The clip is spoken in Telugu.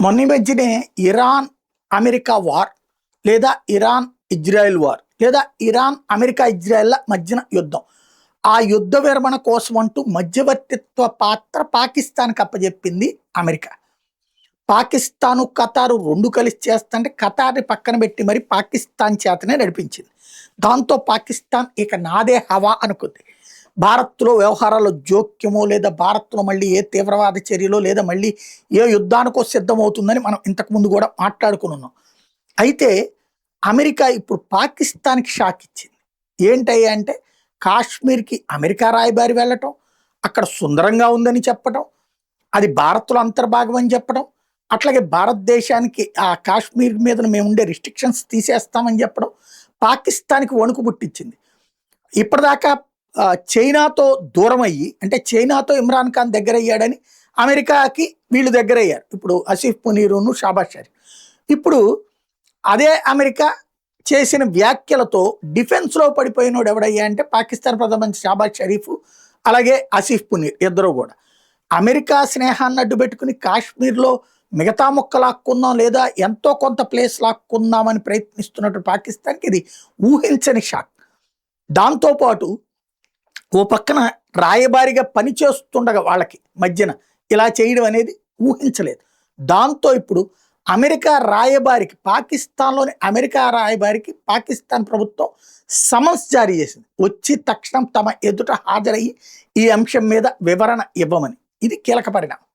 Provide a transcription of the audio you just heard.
మొన్న ఈ మధ్యనే ఇరాన్ అమెరికా వార్ లేదా ఇరాన్ ఇజ్రాయెల్ వార్ లేదా ఇరాన్ అమెరికా ఇజ్రాయెల్ల మధ్యన యుద్ధం. ఆ యుద్ధ విరమణ కోసం అంటూ మధ్యవర్తిత్వ పాత్ర పాకిస్తాన్కి అప్పచెప్పింది అమెరికా. పాకిస్తాను ఖతారు రెండు కలిసి చేస్తుంటే ఖతార్ని పక్కన పెట్టి మరి పాకిస్తాన్ చేతనే నడిపించింది. దాంతో పాకిస్తాన్ ఇక నాదే హవా అనుకుంది. భారత్లో వ్యవహారాల్లో జోక్యమో లేదా భారత్లో మళ్ళీ ఏ తీవ్రవాద చర్యలో లేదా మళ్ళీ ఏ యుద్ధానికో సిద్ధమవుతుందని మనం ఇంతకుముందు కూడా మాట్లాడుకుని ఉన్నాం. అయితే అమెరికా ఇప్పుడు పాకిస్తాన్కి షాక్ ఇచ్చింది. ఏంటయ్యా అంటే కాశ్మీర్కి అమెరికా రాయబారి వెళ్ళటం, అక్కడ సుందరంగా ఉందని చెప్పడం, అది భారత్లో అంతర్భాగం అని చెప్పడం, అట్లాగే భారతదేశానికి ఆ కాశ్మీర్ మీద మేము ఉండే రిస్ట్రిక్షన్స్ తీసేస్తామని చెప్పడం పాకిస్తాన్కి వణుకు పుట్టించింది. ఇప్పటిదాకా చైనాతో దూరం అయ్యి, అంటే చైనాతో ఇమ్రాన్ ఖాన్ దగ్గర అయ్యాడని అమెరికాకి వీళ్ళు దగ్గర అయ్యారు. ఇప్పుడు ఆసిఫ్ మునీరును షాబాజ్ షరీఫ్. ఇప్పుడు అదే అమెరికా చేసిన వ్యాఖ్యలతో డిఫెన్స్లో పడిపోయినోడు ఎవడయ్యా అంటే పాకిస్తాన్ ప్రధానమంత్రి షాబాజ్ షరీఫ్, అలాగే ఆసిఫ్ మునీర్ ఇద్దరు కూడా. అమెరికా స్నేహాన్ని అడ్డు పెట్టుకుని కాశ్మీర్లో మిగతా మొక్క లాక్కుందాం లేదా ఎంతో కొంత ప్లేస్ లాక్కుందామని ప్రయత్నిస్తున్నట్టు పాకిస్తాన్కి ఇది ఊహించని షాక్. దాంతోపాటు ఓ పక్కన రాయబారిగా పనిచేస్తుండగా వాళ్ళకి మధ్యన ఇలా చేయడం అనేది ఊహించలేదు. దాంతో ఇప్పుడు అమెరికా రాయబారికి, పాకిస్తాన్లోని అమెరికా రాయబారికి పాకిస్తాన్ ప్రభుత్వం సమన్స్ జారీ చేసింది. వచ్చి తక్షణం తమ ఎదుట హాజరయ్యి ఈ అంశం మీద వివరణ ఇవ్వమని. ఇది కీలక పరిణామం.